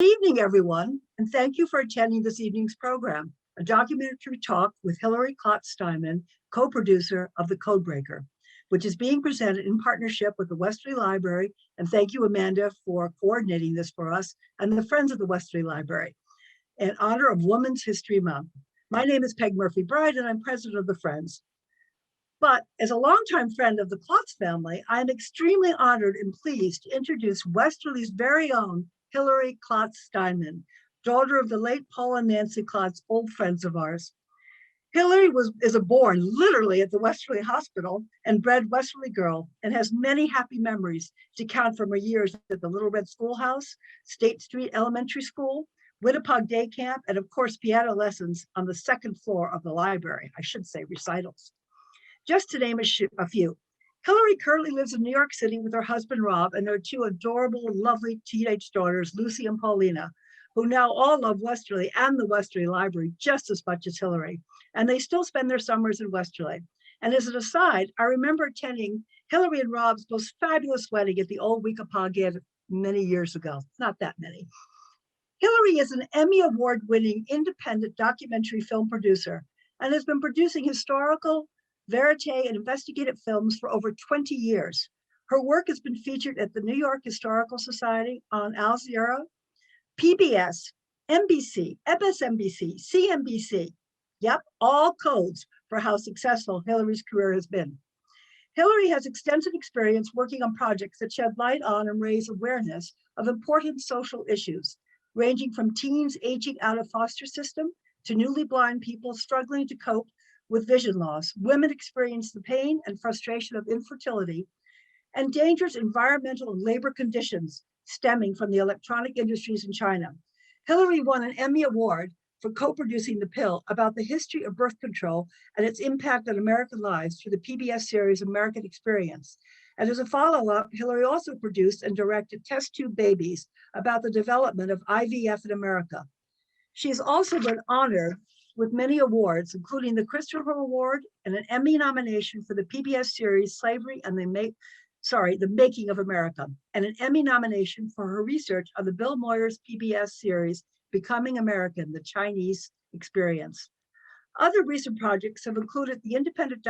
Good evening, everyone, and thank you for attending this evening's program, a documentary talk with Hilary Klotz Steinman, co-producer of the Codebreaker, which is being presented in partnership with the Westerly Library. And thank you, Amanda, for coordinating this for us and the Friends of the Westerly Library in honor of Women's History Month. My name is Peg Murphy-Bride, and I'm president of the Friends. But as a longtime friend of the Klotz family, I am extremely honored and pleased to introduce Westerly's very own Hilary Klotz Steinman, daughter of the late Paul and Nancy Klotz, old friends of ours. Hilary is born literally at the Westerly Hospital and bred Westerly girl, and has many happy memories to count from her years at the Little Red Schoolhouse, State Street Elementary School, Winnipeg Day Camp, and of course, piano lessons on the second floor of the library. I should say recitals. Just to name a few. Hilary currently lives in New York City with her husband, Rob, and their two adorable, lovely teenage daughters, Lucy and Paulina, who now all love Westerly and the Westerly Library just as much as Hilary. And they still spend their summers in Westerly. And as an aside, I remember attending Hilary and Rob's most fabulous wedding at the old Winnipeg many years ago. Not that many. Hilary is an Emmy Award-winning independent documentary film producer and has been producing historical, verite, and investigative films for over 20 years. Her work has been featured at the New York Historical Society, on Al Jazeera, PBS, NBC, MSNBC, CNBC. Yep, all codes for how successful Hilary's career has been. Hilary has extensive experience working on projects that shed light on and raise awareness of important social issues, ranging from teens aging out of foster system to newly blind people struggling to cope with vision loss. Women experience the pain and frustration of infertility and dangerous environmental and labor conditions stemming from the electronic industries in China. Hilary won an Emmy Award for co-producing The Pill, about the history of birth control and its impact on American lives through the PBS series American Experience. And as a follow-up, Hilary also produced and directed Test Tube Babies, about the development of IVF in America. She's also been honored with many awards, including the Christopher Award and an Emmy nomination for the PBS series Slavery and the Making of America, and an Emmy nomination for her research on the Bill Moyers PBS series Becoming American, the Chinese Experience. Other recent projects have included the independent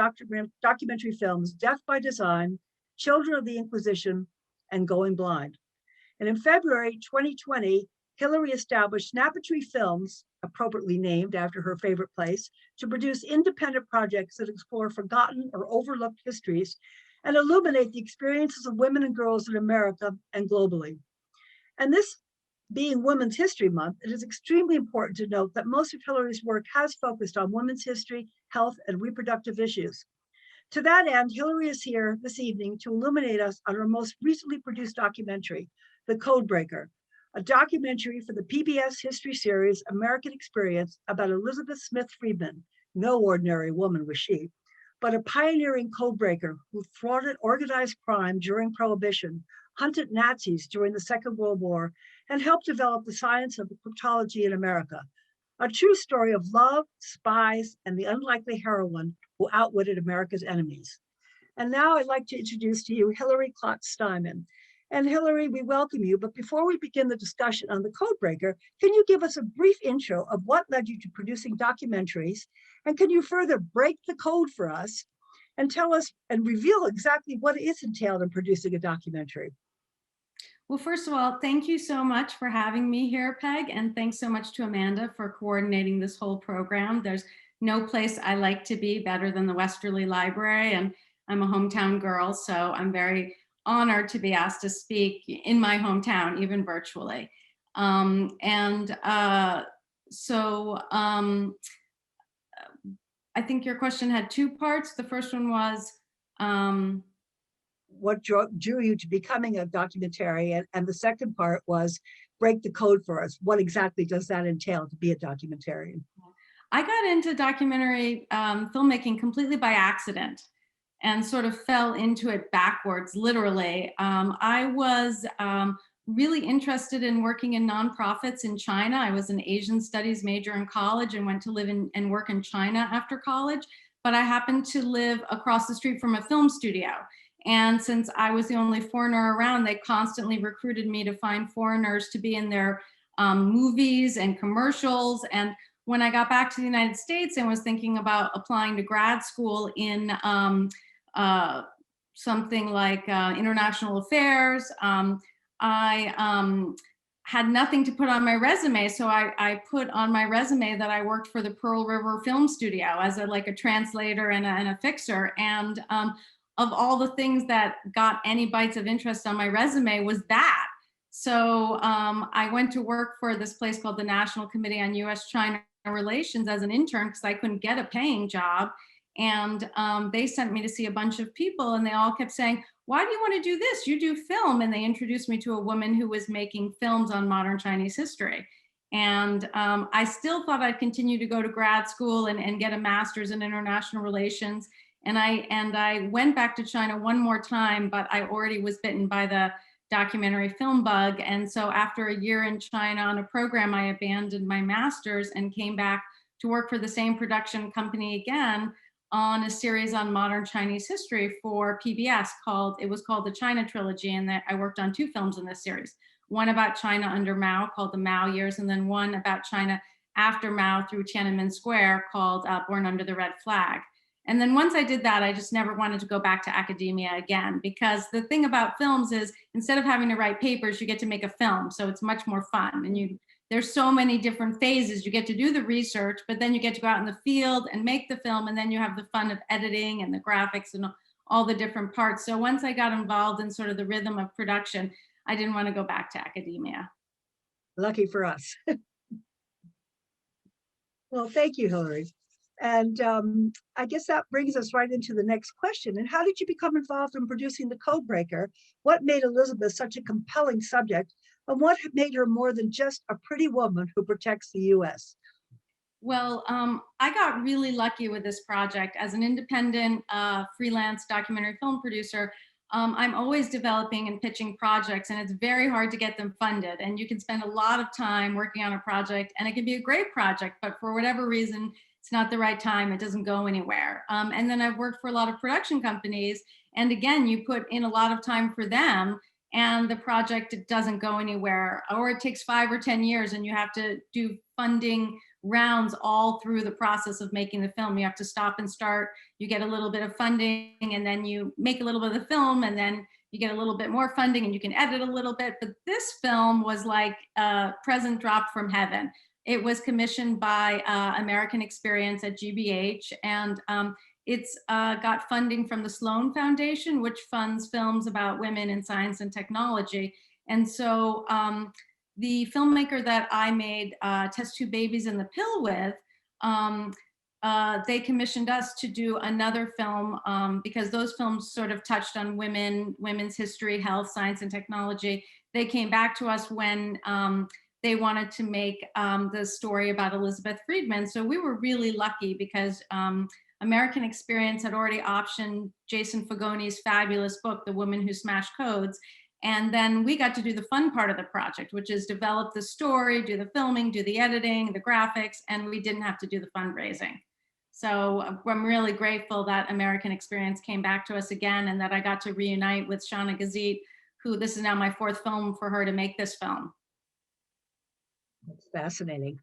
documentary films Death by Design, Children of the Inquisition, and Going Blind. And in February 2020, Hilary established Snappetree Films, appropriately named after her favorite place, to produce independent projects that explore forgotten or overlooked histories and illuminate the experiences of women and girls in America and globally. And this being Women's History Month, it is extremely important to note that most of Hilary's work has focused on women's history, health, and reproductive issues. To that end, Hilary is here this evening to illuminate us on her most recently produced documentary, The Codebreaker, a documentary for the PBS history series American Experience about Elizabeth Smith Friedman. No ordinary woman was she, but a pioneering codebreaker who thwarted organized crime during Prohibition, hunted Nazis during the Second World War, and helped develop the science of cryptology in America. A true story of love, spies, and the unlikely heroine who outwitted America's enemies. And now I'd like to introduce to you Hilary Klotz Steinman. And Hilary, we welcome you, but before we begin the discussion on the Codebreaker, can you give us a brief intro of what led you to producing documentaries? And can you further break the code for us and tell us and reveal exactly what is entailed in producing a documentary? Well, first of all, thank you so much for having me here, Peg, and thanks so much to Amanda for coordinating this whole program. There's no place I like to be better than the Westerly Library, and I'm a hometown girl, so I'm very honored to be asked to speak in my hometown, even virtually. I think your question had two parts. The first one was, what drew you to becoming a documentarian? And the second part was, break the code for us. What exactly does that entail to be a documentarian? I got into documentary filmmaking completely by accident and sort of fell into it backwards, literally. I was really interested in working in nonprofits in China. I was an Asian studies major in college and went to live and work in China after college, but I happened to live across the street from a film studio. And since I was the only foreigner around, they constantly recruited me to find foreigners to be in their movies and commercials. And when I got back to the United States and was thinking about applying to grad school in something like international affairs, I had nothing to put on my resume. So I put on my resume that I worked for the Pearl River Film Studio as a translator and a fixer. And of all the things that got any bites of interest on my resume was that. So I went to work for this place called the National Committee on U.S.-China Relations as an intern because I couldn't get a paying job. And they sent me to see a bunch of people, and they all kept saying, why do you want to do this? You do film. And they introduced me to a woman who was making films on modern Chinese history. And I still thought I'd continue to go to grad school and get a master's in international relations. And I went back to China one more time, but I already was bitten by the documentary film bug. And so after a year in China on a program, I abandoned my master's and came back to work for the same production company again on a series on modern Chinese history for PBS it was called the China Trilogy. And I worked on 2 films in this series, one about China under Mao called the Mao Years, and then one about China after Mao through Tiananmen Square called Born Under the Red Flag. And then once I did that, I just never wanted to go back to academia again, because the thing about films is instead of having to write papers, you get to make a film. So it's much more fun. And there's so many different phases. You get to do the research, but then you get to go out in the field and make the film. And then you have the fun of editing and the graphics and all the different parts. So once I got involved in sort of the rhythm of production, I didn't want to go back to academia. Lucky for us. Well, thank you, Hilary. And I guess that brings us right into the next question. And how did you become involved in producing the Codebreaker? What made Elizabeth such a compelling subject? And what made her more than just a pretty woman who protects the US? Well, I got really lucky with this project. As an independent freelance documentary film producer, I'm always developing and pitching projects, and it's very hard to get them funded. And you can spend a lot of time working on a project, and it can be a great project, but for whatever reason, it's not the right time, it doesn't go anywhere. And then I've worked for a lot of production companies, and again, you put in a lot of time for them, and the project doesn't go anywhere, or it takes 5 or 10 years, and you have to do funding rounds all through the process of making the film. You have to stop and start, you get a little bit of funding, and then you make a little bit of the film, and then you get a little bit more funding and you can edit a little bit. But this film was like a present dropped from heaven. It was commissioned by American Experience at GBH, and it's got funding from the Sloan Foundation, which funds films about women in science and technology. And so the filmmaker that I made Test Tube Babies in the Pill with, they commissioned us to do another film because those films sort of touched on women's history, health, science, and technology. They came back to us when they wanted to make the story about Elizabeth Friedman. So we were really lucky because American Experience had already optioned Jason Fagoni's fabulous book, The Woman Who Smashed Codes. And then we got to do the fun part of the project, which is develop the story, do the filming, do the editing, the graphics, and we didn't have to do the fundraising. So I'm really grateful that American Experience came back to us again, and that I got to reunite with Shauna Gazit, who this is now my 4th film for her to make this film. That's fascinating.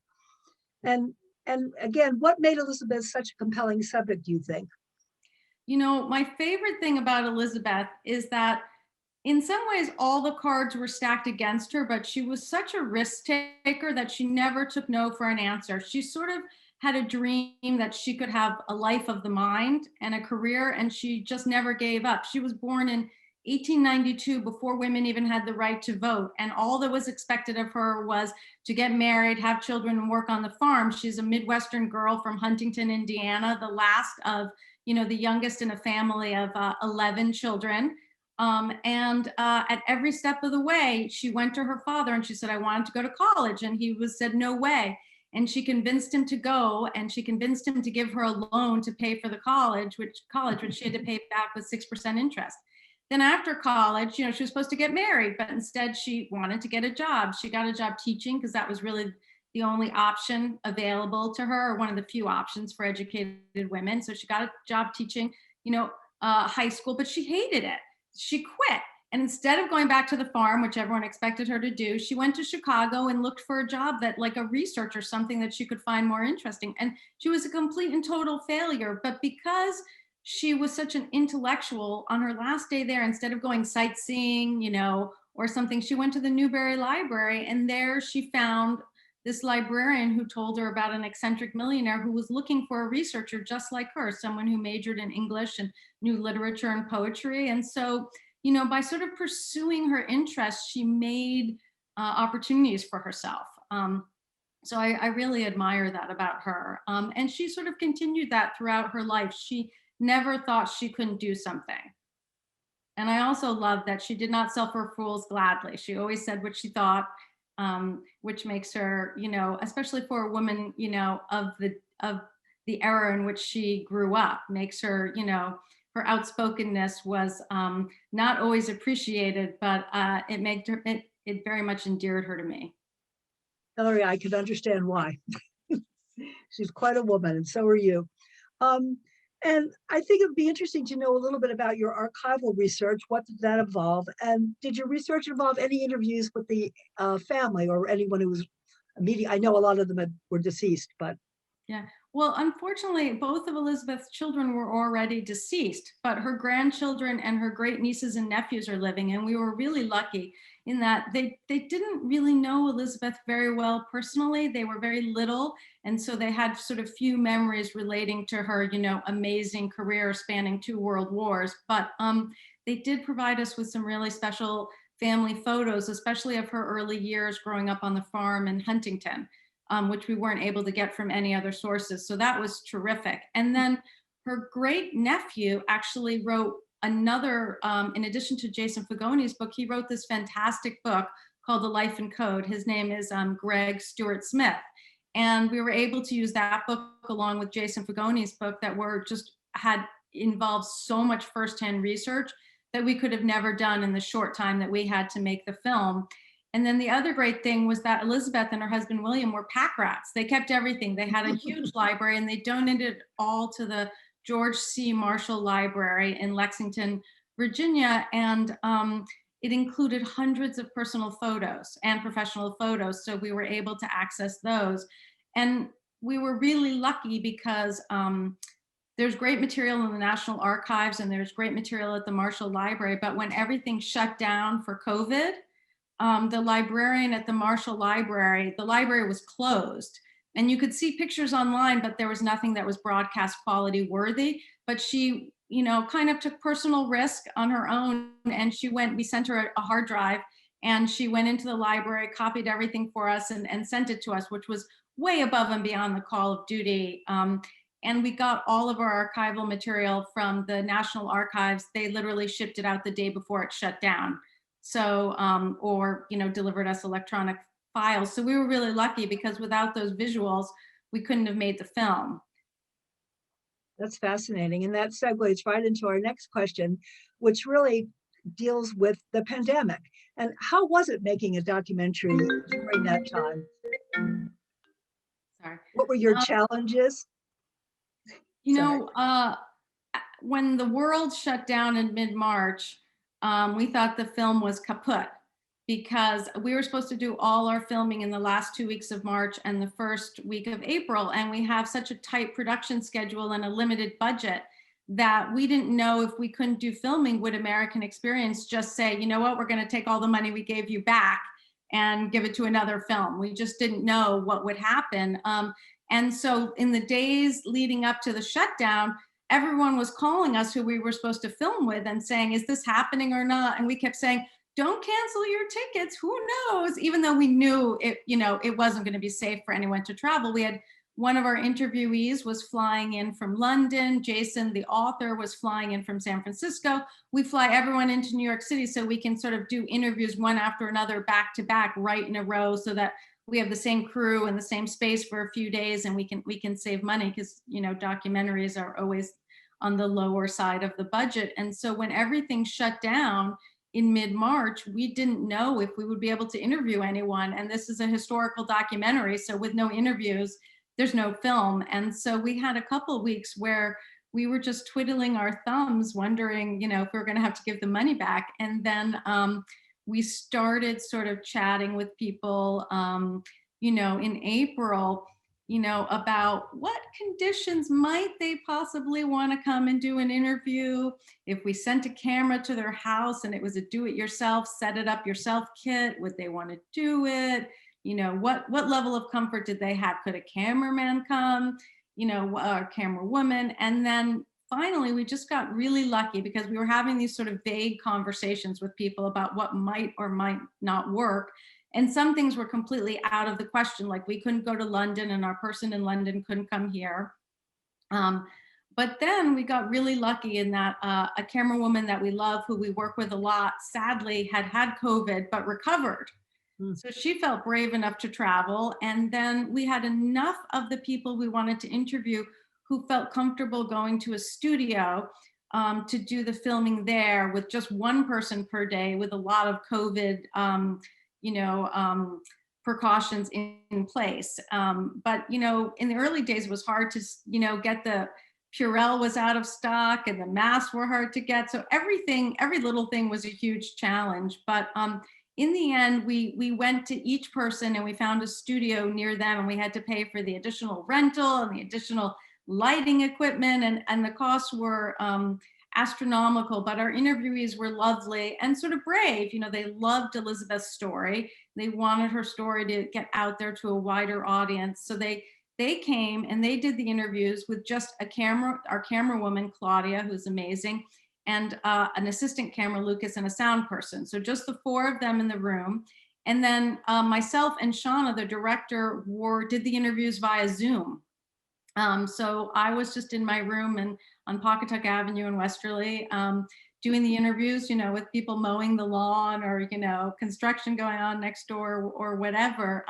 And again, what made Elizabeth such a compelling subject, do you think? You know, my favorite thing about Elizabeth is that in some ways, all the cards were stacked against her, but she was such a risk taker that she never took no for an answer. She sort of had a dream that she could have a life of the mind and a career, and she just never gave up. She was born in 1892, before women even had the right to vote. And all that was expected of her was to get married, have children, and work on the farm. She's a Midwestern girl from Huntington, Indiana, the last of, the youngest in a family of 11 children. At every step of the way, she went to her father and she said, I wanted to go to college. And he said, no way. And she convinced him to go, and she convinced him to give her a loan to pay for the college, which she had to pay back with 6% interest. Then after college, she was supposed to get married, but instead she wanted to get a job. She got a job teaching because that was really the only option available to her, or one of the few options for educated women. So she got a job teaching, high school, but she hated it. She quit. And instead of going back to the farm, which everyone expected her to do, she went to Chicago and looked for a job that, like a research or something that she could find more interesting. And she was a complete and total failure. But because she was such an intellectual, on her last day there, instead of going sightseeing, or something, she went to the Newberry Library, and there she found this librarian who told her about an eccentric millionaire who was looking for a researcher just like her, someone who majored in English and knew literature and poetry. And so, by sort of pursuing her interests, she made opportunities for herself. So I really admire that about her. And she sort of continued that throughout her life. She never thought she couldn't do something. And I also love that she did not suffer fools gladly. She always said what she thought, which makes her, especially for a woman, of the era in which she grew up, makes her, her outspokenness was not always appreciated, but it made her, it very much endeared her to me. Hilary, I can understand why. She's quite a woman, and so are you. And I think it would be interesting to know a little bit about your archival research. What did that involve? And did your research involve any interviews with the family or anyone who was immediate? I know a lot of them were deceased, but. Yeah. Well, unfortunately, both of Elizabeth's children were already deceased, but her grandchildren and her great nieces and nephews are living. And we were really lucky in that they didn't really know Elizabeth very well personally. They were very little. And so they had sort of few memories relating to her, amazing career spanning 2 world wars. But they did provide us with some really special family photos, especially of her early years growing up on the farm in Huntington. Which we weren't able to get from any other sources. So that was terrific. And then her great nephew actually wrote another, in addition to Jason Fagoni's book, he wrote this fantastic book called The Life and Code. His name is Greg Stewart Smith. And we were able to use that book along with Jason Fagoni's book that had involved so much firsthand research that we could have never done in the short time that we had to make the film. And then the other great thing was that Elizabeth and her husband, William, were pack rats. They kept everything. They had a huge library, and they donated all to the George C. Marshall Library in Lexington, Virginia. And it included hundreds of personal photos and professional photos. So we were able to access those. And we were really lucky because there's great material in the National Archives and there's great material at the Marshall Library. But when everything shut down for COVID, the librarian at the Marshall Library, the library was closed. And you could see pictures online, but there was nothing that was broadcast quality worthy. But she, kind of took personal risk on her own. And we sent her a hard drive, and she went into the library, copied everything for us and sent it to us, which was way above and beyond the call of duty. And we got all of our archival material from the National Archives. They literally shipped it out the day before it shut down. So, or, delivered us electronic files. So we were really lucky because without those visuals, we couldn't have made the film. That's fascinating. And that segues right into our next question, which really deals with the pandemic. And how was it making a documentary during that time? Sorry. What were your challenges? When the world shut down in mid-March, we thought the film was kaput because we were supposed to do all our filming in the last 2 weeks of March and the first week of April. And we have such a tight production schedule and a limited budget that we didn't know if we couldn't do filming, would American Experience just say, you know what, we're going to take all the money we gave you back and give it to another film. We just didn't know what would happen. And so in the days leading up to the shutdown, everyone was calling us who we were supposed to film with and saying, is this happening or not? And we kept saying, don't cancel your tickets. Who knows? Even though we knew it, it wasn't going to be safe for anyone to travel. We had one of our interviewees was flying in from London. Jason, the author, was flying in from San Francisco. We fly everyone into New York City so we can sort of do interviews one after another, back to back, right in a row, so that we have the same crew and the same space for a few days, and we can save money because documentaries are always on the lower side of the budget. And so when everything shut down in mid-March, we didn't know if we would be able to interview anyone. And this is a historical documentary, so with no interviews, there's no film. And so we had a couple of weeks where we were just twiddling our thumbs, wondering, if we were going to have to give the money back. And then we started sort of chatting with people, in April, about what conditions might they possibly want to come and do an interview. If we sent a camera to their house and it was a do-it-yourself, set it up yourself kit, would they want to do it? What level of comfort did they have? Could a cameraman come? A camera woman? And then finally, we just got really lucky because we were having these sort of vague conversations with people about what might or might not work. And some things were completely out of the question, like we couldn't go to London and our person in London couldn't come here. But then we got really lucky in that a camera woman that we love, who we work with a lot, sadly had COVID, but recovered. So she felt brave enough to travel. And then we had enough of the people we wanted to interview who felt comfortable going to a studio to do the filming there with just one person per day, with a lot of COVID precautions in place. But, in the early days, it was hard to, get the Purell was out of stock and the masks were hard to get. So every little thing was a huge challenge. But in the end, we went to each person and we found a studio near them, and we had to pay for the additional rental and the additional lighting equipment, and the costs were astronomical, but our interviewees were lovely and sort of brave. They loved Elizabeth's story. They wanted her story to get out there to a wider audience. So they came and they did the interviews with just our camera woman, Claudia, who's amazing, and an assistant camera, Lucas, and a sound person. So just the four of them in the room. And then myself and Shauna, the director, did the interviews via Zoom. So I was just in my room and on Pawcatuck Avenue in Westerly, doing the interviews, with people mowing the lawn or, construction going on next door or whatever.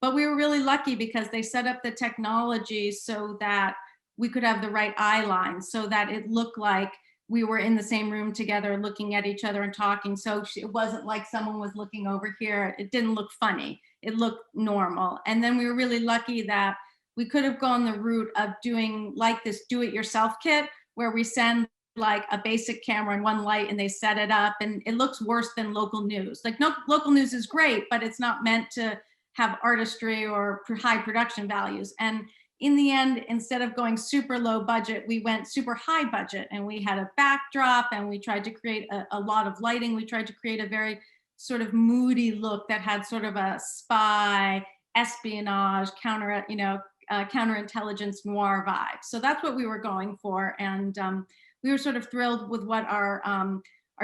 But we were really lucky because they set up the technology so that we could have the right eye lines, so that it looked like we were in the same room together looking at each other and talking. So it wasn't like someone was looking over here. It didn't look funny. It looked normal. And then we were really lucky that we could have gone the route of doing like this do-it-yourself kit, where we send like a basic camera and one light and they set it up, and it looks worse than local news. Like, no, local news is great, but it's not meant to have artistry or high production values. And in the end, instead of going super low budget, we went super high budget, and we had a backdrop and we tried to create a lot of lighting. We tried to create a very sort of moody look that had sort of a spy, espionage, counterintelligence noir vibe. So that's what we were going for. And we were sort of thrilled with what our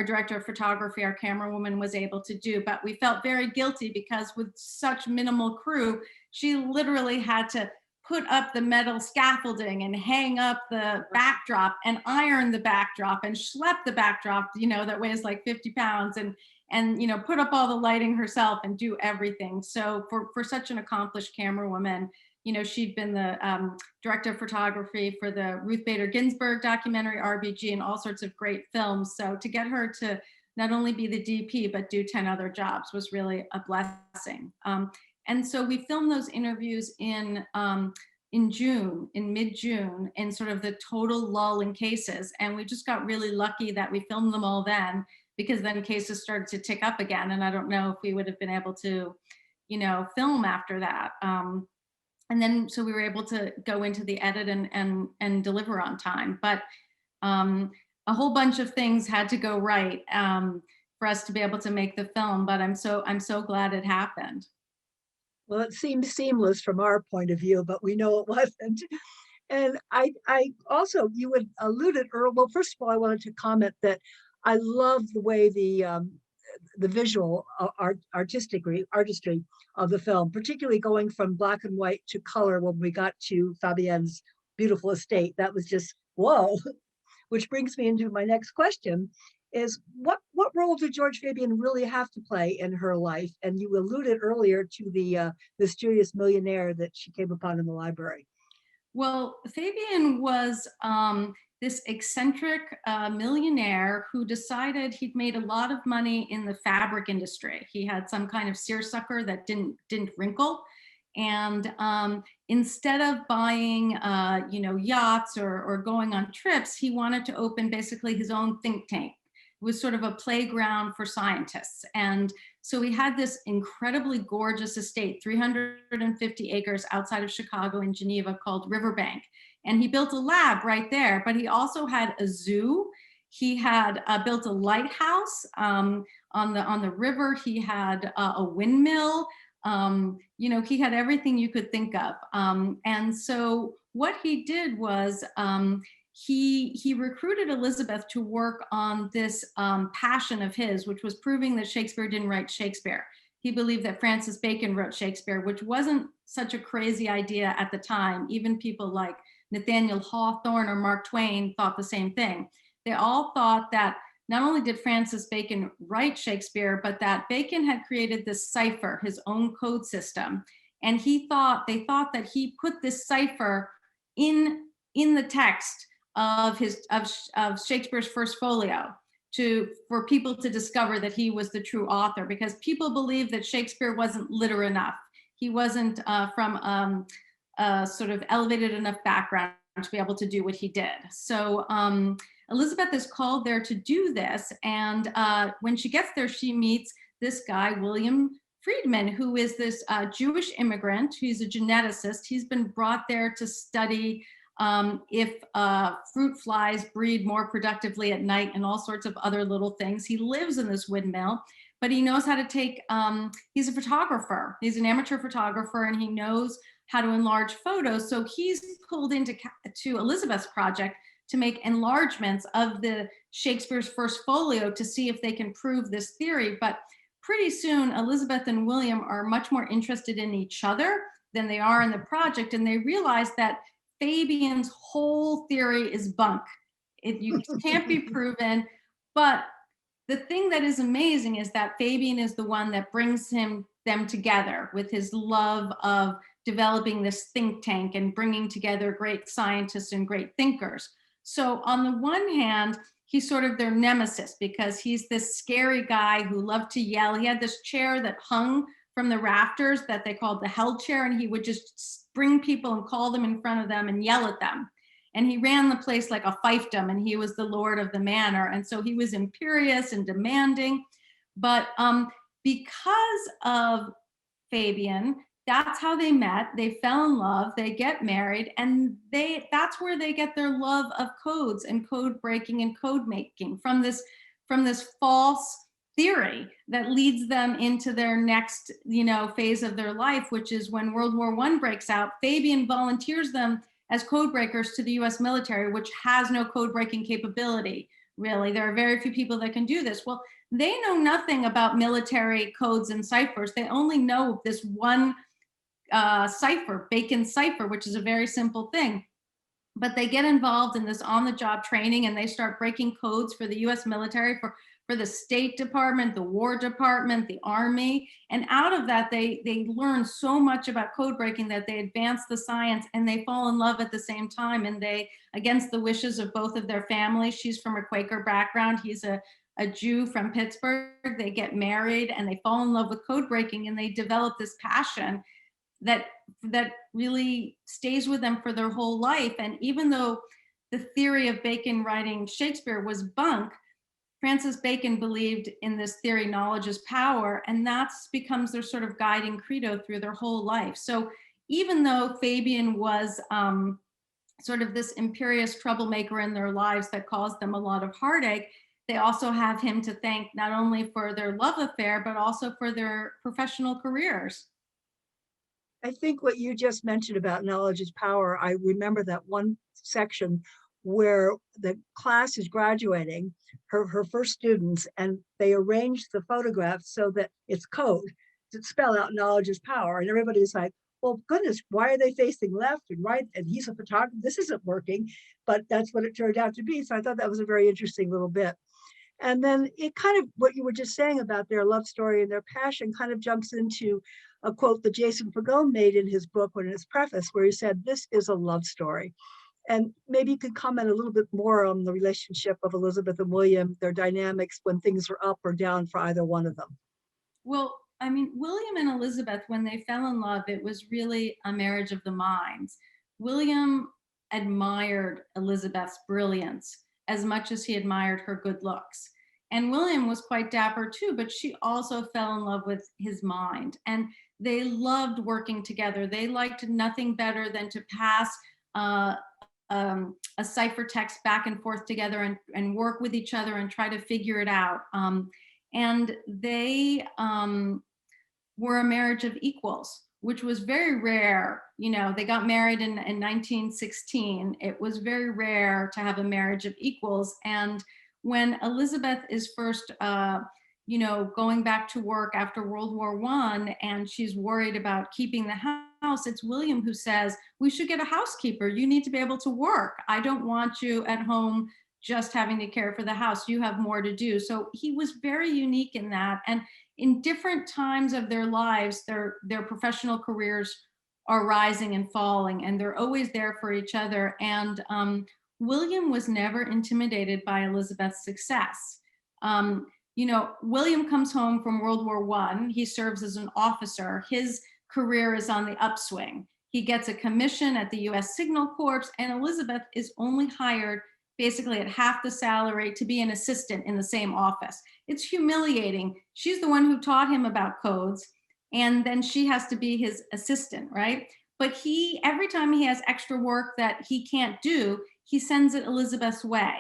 director of photography, our camera woman, was able to do. But we felt very guilty because with such minimal crew, she literally had to put up the metal scaffolding and hang up the backdrop and iron the backdrop and schlep the backdrop, that weighs like 50 pounds and put up all the lighting herself and do everything. So for such an accomplished camera woman, she'd been the director of photography for the Ruth Bader Ginsburg documentary, RBG, and all sorts of great films. So to get her to not only be the DP, but do 10 other jobs was really a blessing. And so we filmed those interviews in mid-June, in sort of the total lull in cases. And we just got really lucky that we filmed them all then, because then cases started to tick up again. And I don't know if we would have been able to, film after that. And then, so we were able to go into the edit and deliver on time. But a whole bunch of things had to go right for us to be able to make the film. But I'm so glad it happened. Well, it seemed seamless from our point of view, but we know it wasn't. And I also, you had alluded earlier. Well, first of all, I wanted to comment that I love the way the visual artistry of the film, particularly going from black and white to color when we got to Fabienne's beautiful estate. That was just whoa. Which brings me into my next question. Is what role did George Fabian really have to play in her life? And you alluded earlier to the mysterious millionaire that she came upon in the library. Well, Fabian was this eccentric millionaire who decided he'd made a lot of money in the fabric industry. He had some kind of seersucker that didn't wrinkle. And instead of buying, yachts or going on trips, he wanted to open basically his own think tank. It was sort of a playground for scientists. And so he had this incredibly gorgeous estate, 350 acres outside of Chicago in Geneva, called Riverbank. And he built a lab right there, but he also had a zoo. He had built a lighthouse on the river. He had a windmill. He had everything you could think of. And so what he did was he recruited Elizabeth to work on this passion of his, which was proving that Shakespeare didn't write Shakespeare. He believed that Francis Bacon wrote Shakespeare, which wasn't such a crazy idea at the time. Even people like Nathaniel Hawthorne or Mark Twain thought the same thing. They all thought that not only did Francis Bacon write Shakespeare, but that Bacon had created this cipher, his own code system. And they thought that he put this cipher in the text of Shakespeare's first folio for people to discover that he was the true author, because people believed that Shakespeare wasn't literate enough. He wasn't from a sort of elevated enough background to be able to do what he did. So Elizabeth is called there to do this. And when she gets there, she meets this guy, William Friedman, who is this Jewish immigrant. He's a geneticist. He's been brought there to study if fruit flies breed more productively at night and all sorts of other little things. He lives in this windmill, but he knows how to take, he's a photographer. He's an amateur photographer, and he knows how to enlarge photos. So he's pulled into Elizabeth's project to make enlargements of the Shakespeare's first folio to see if they can prove this theory. But pretty soon, Elizabeth and William are much more interested in each other than they are in the project. And they realize that Fabian's whole theory is bunk. It can't be proven. But the thing that is amazing is that Fabian is the one that brings them together with his love of developing this think tank and bringing together great scientists and great thinkers. So on the one hand, he's sort of their nemesis because he's this scary guy who loved to yell. He had this chair that hung from the rafters that they called the hell chair, and he would just bring people and call them in front of them and yell at them. And he ran the place like a fiefdom, and he was the lord of the manor. And so he was imperious and demanding. But because of Fabian, that's how they met. They fell in love, they get married, and that's where they get their love of codes and code breaking and code making from this false theory that leads them into their next, phase of their life, which is when World War I breaks out. Fabian volunteers them as code breakers to the US military, which has no code breaking capability, really. There are very few people that can do this. Well, they know nothing about military codes and ciphers. They only know this one cipher, Bacon's cipher, which is a very simple thing. But they get involved in this on-the-job training, and they start breaking codes for the US military, for the State Department, the War Department, the Army. And out of that, they learn so much about code breaking that they advance the science, and they fall in love at the same time. And they, against the wishes of both of their families, she's from a Quaker background, he's a Jew from Pittsburgh, they get married and they fall in love with code breaking, and they develop this passion that really stays with them for their whole life. And even though the theory of Bacon writing Shakespeare was bunk, Francis Bacon believed in this theory, knowledge is power, and that becomes their sort of guiding credo through their whole life. So even though Fabian was sort of this imperious troublemaker in their lives that caused them a lot of heartache, they also have him to thank not only for their love affair, but also for their professional careers. I think what you just mentioned about knowledge is power, I remember that one section where the class is graduating, her first students, and they arranged the photographs so that it's code to spell out knowledge is power. And everybody's like, well, goodness, why are they facing left and right? And he's a photographer, this isn't working. But that's what it turned out to be. So I thought that was a very interesting little bit. And then it kind of, what you were just saying about their love story and their passion kind of jumps into a quote that Jason Fagone made in his book, in his preface, where he said, this is a love story. And maybe you could comment a little bit more on the relationship of Elizabeth and William, their dynamics when things are up or down for either one of them. Well, I mean, William and Elizabeth, when they fell in love, it was really a marriage of the minds. William admired Elizabeth's brilliance as much as he admired her good looks. And William was quite dapper too, but she also fell in love with his mind. And they loved working together. They liked nothing better than to pass uh, a ciphertext back and forth together and work with each other and try to figure it out. And they were a marriage of equals, which was very rare. You know, they got married in 1916. It was very rare to have a marriage of equals. And when Elizabeth is first, going back to work after World War I, and she's worried about keeping the house, it's William who says, we should get a housekeeper. You need to be able to work. I don't want you at home just having to care for the house. You have more to do. So he was very unique in that. And in different times of their lives, their professional careers are rising and falling, and they're always there for each other. And William was never intimidated by Elizabeth's success. William comes home from World War I. He serves as an officer. His career is on the upswing. He gets a commission at the US Signal Corps, and Elizabeth is only hired basically at half the salary to be an assistant in the same office. It's humiliating. She's the one who taught him about codes, and then she has to be his assistant, right? But every time he has extra work that he can't do, he sends it Elizabeth's way.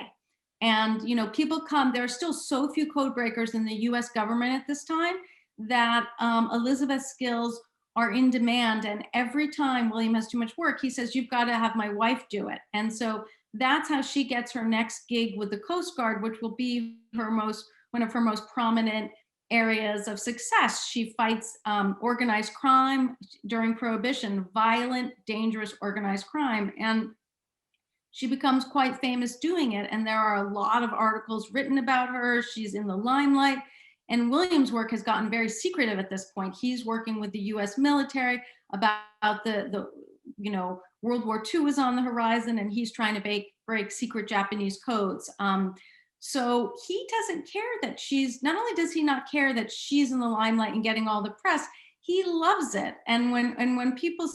And people come. There are still so few code breakers in the US government at this time that Elizabeth's skills are in demand. And every time William has too much work, he says, you've got to have my wife do it. And so that's how she gets her next gig with the Coast Guard, which will be one of her most prominent areas of success. She fights organized crime during Prohibition, violent, dangerous organized crime. And she becomes quite famous doing it. And there are a lot of articles written about her. She's in the limelight. And William's work has gotten very secretive at this point. He's working with the US military about the World War II is on the horizon, and he's trying to break secret Japanese codes. So he doesn't care that not only does he not care that she's in the limelight and getting all the press, he loves it. And when people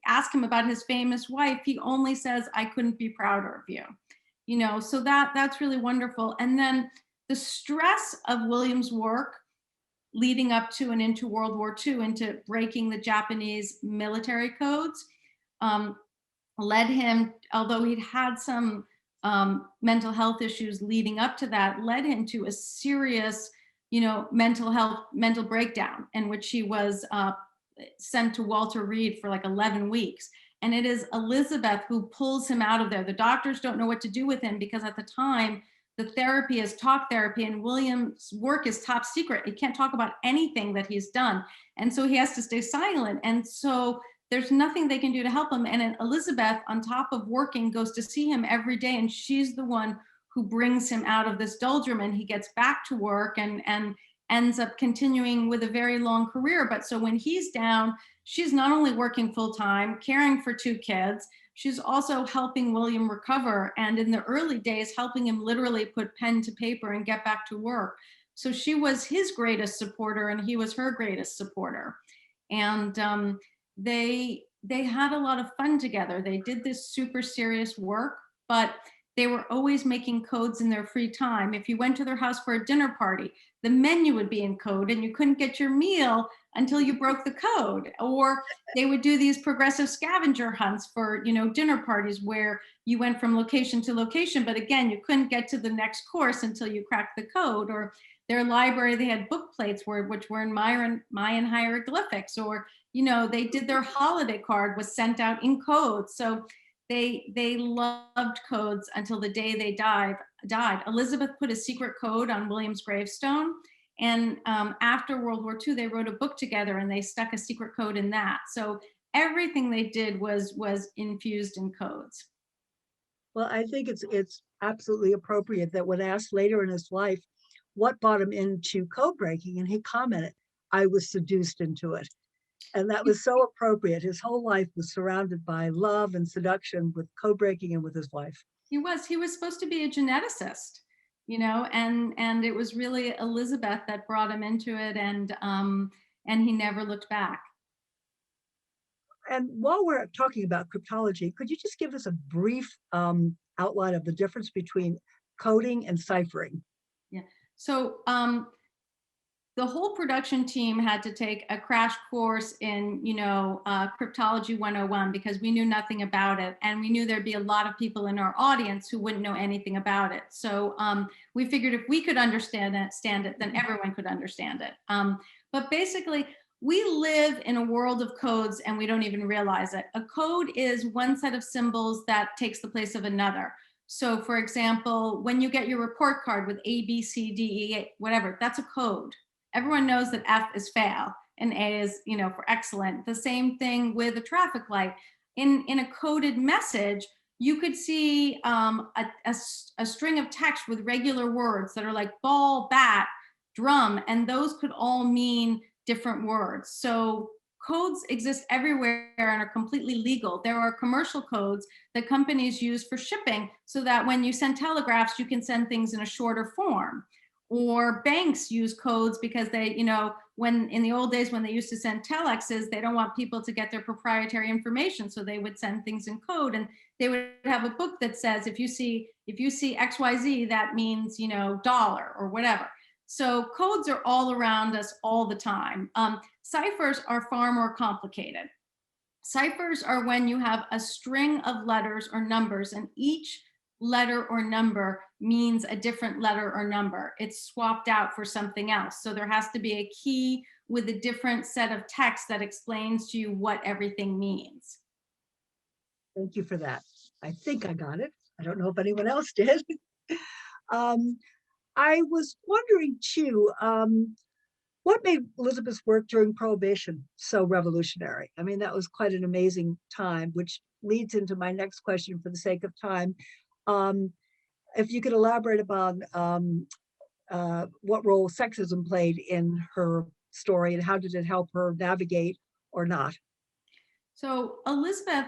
ask him about his famous wife, he only says, I couldn't be prouder of you. So that's really wonderful. And then the stress of William's work leading up to and into World War II, into breaking the Japanese military codes, led him, although he'd had some mental health issues leading up to that, led him to a serious, mental breakdown, in which he was sent to Walter Reed for like 11 weeks. And it is Elizabeth who pulls him out of there. The doctors don't know what to do with him, because at the time, the therapy is talk therapy, and William's work is top secret. He can't talk about anything that he's done. And so he has to stay silent. And so there's nothing they can do to help him. And Elizabeth, on top of working, goes to see him every day. And she's the one who brings him out of this doldrum. He gets back to work and ends up continuing with a very long career. But so when he's down, she's not only working full time, caring for 2 kids, she's also helping William recover. And in the early days, helping him literally put pen to paper and get back to work. So she was his greatest supporter, and he was her greatest supporter. And they had a lot of fun together. They did this super serious work, but they were always making codes in their free time. If you went to their house for a dinner party, the menu would be in code, and you couldn't get your meal until you broke the code. Or they would do these progressive scavenger hunts for, dinner parties, where you went from location to location, but again, you couldn't get to the next course until you cracked the code. Or their library, they had book plates which were in Mayan hieroglyphics. Or, they did their holiday card was sent out in code. So they loved codes until the day they died. Elizabeth put a secret code on William's gravestone. And after World War II, they wrote a book together, and they stuck a secret code in that. So everything they did was infused in codes. Well, I think it's absolutely appropriate that when asked later in his life what brought him into code breaking, and he commented, I was seduced into it. And that was so appropriate. His whole life was surrounded by love and seduction with code breaking and with his wife. He was supposed to be a geneticist, and it was really Elizabeth that brought him into it. And and he never looked back. And while we're talking about cryptology, could you just give us a brief outline of the difference between coding and ciphering? Yeah. So the whole production team had to take a crash course in, cryptology 101 because we knew nothing about it. And we knew there'd be a lot of people in our audience who wouldn't know anything about it. So we figured if we could understand it, then everyone could understand it. But basically, we live in a world of codes and we don't even realize it. A code is one set of symbols that takes the place of another. So for example, when you get your report card with A, B, C, D, E, whatever, that's a code. Everyone knows that F is fail and A is, for excellent. The same thing with a traffic light. In a coded message, you could see a string of text with regular words that are like ball, bat, drum, and those could all mean different words. So codes exist everywhere and are completely legal. There are commercial codes that companies use for shipping so that when you send telegraphs, you can send things in a shorter form. Or banks use codes because they, when in the old days when they used to send telexes, they don't want people to get their proprietary information. So they would send things in code, and they would have a book that says, if you see XYZ, that means, dollar or whatever. So codes are all around us all the time. Ciphers are far more complicated. Ciphers are when you have a string of letters or numbers, and each letter or number means a different letter or number. It's swapped out for something else. So there has to be a key with a different set of text that explains to you what everything means. Thank you for that. I think I got it. I don't know if anyone else did. I was wondering too, what made Elizabeth's work during Prohibition so revolutionary? I mean, that was quite an amazing time, which leads into my next question for the sake of time. If you could elaborate upon what role sexism played in her story and how did it help her navigate or not? So Elizabeth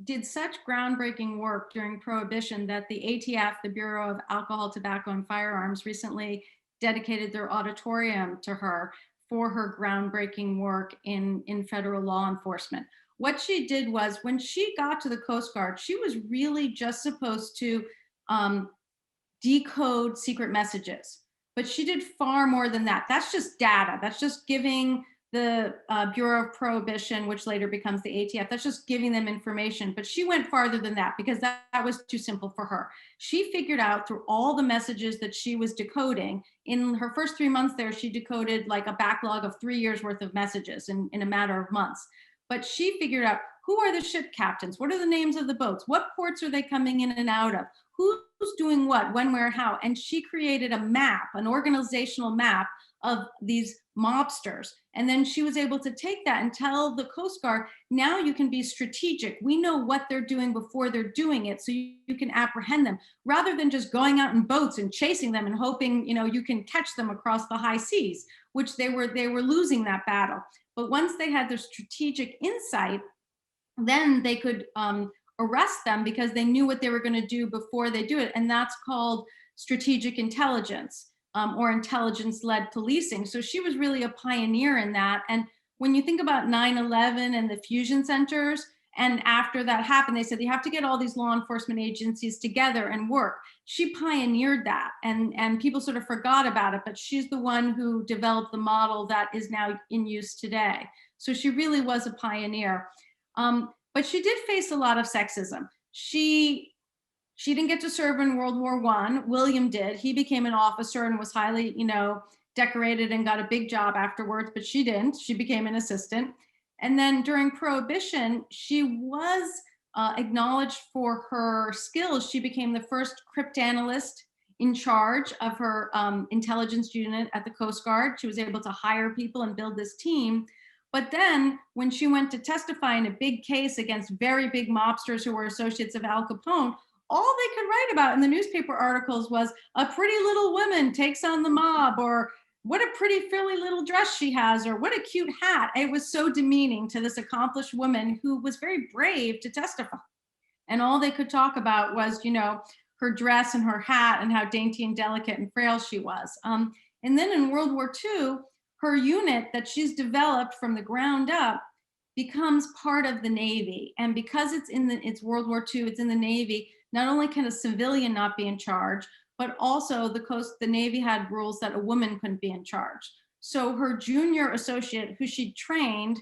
did such groundbreaking work during Prohibition that the ATF, the Bureau of Alcohol, Tobacco, and Firearms, recently dedicated their auditorium to her for her groundbreaking work in federal law enforcement. What she did was, when she got to the Coast Guard, she was really just supposed to decode secret messages. But she did far more than that. That's just data. That's just giving the Bureau of Prohibition, which later becomes the ATF, that's just giving them information. But she went farther than that because that was too simple for her. She figured out through all the messages that she was decoding, in her first 3 months there, she decoded like a backlog of 3 years worth of messages in a matter of months. But she figured out, who are the ship captains? What are the names of the boats? What ports are they coming in and out of? Who's doing what, when, where, how? And she created a map, an organizational map of these mobsters. And then she was able to take that and tell the Coast Guard, now you can be strategic. We know what they're doing before they're doing it, so you can apprehend them, rather than just going out in boats and chasing them and hoping, you can catch them across the high seas, which they were losing that battle. But once they had their strategic insight, then they could arrest them because they knew what they were going to do before they do it. And that's called strategic intelligence, or intelligence-led policing. So she was really a pioneer in that. And when you think about 9/11 and the fusion centers, and after that happened, they said you have to get all these law enforcement agencies together and work. She pioneered that, and people sort of forgot about it, but she's the one who developed the model that is now in use today. So she really was a pioneer. But she did face a lot of sexism. She didn't get to serve in World War I. William did. He became an officer and was highly, decorated and got a big job afterwards, but she didn't. She became an assistant. And then during Prohibition, she was acknowledged for her skills. She became the first cryptanalyst in charge of her intelligence unit at the Coast Guard. She was able to hire people and build this team. But then when she went to testify in a big case against very big mobsters who were associates of Al Capone, all they could write about in the newspaper articles was a pretty little woman takes on the mob, or what a pretty frilly little dress she has, or what a cute hat. It was so demeaning to this accomplished woman who was very brave to testify. And all they could talk about was, her dress and her hat and how dainty and delicate and frail she was. And then in World War II, her unit that she's developed from the ground up becomes part of the Navy. And because it's World War II, it's in the Navy, not only can a civilian not be in charge, but also the Navy had rules that a woman couldn't be in charge. So her junior associate, who she trained,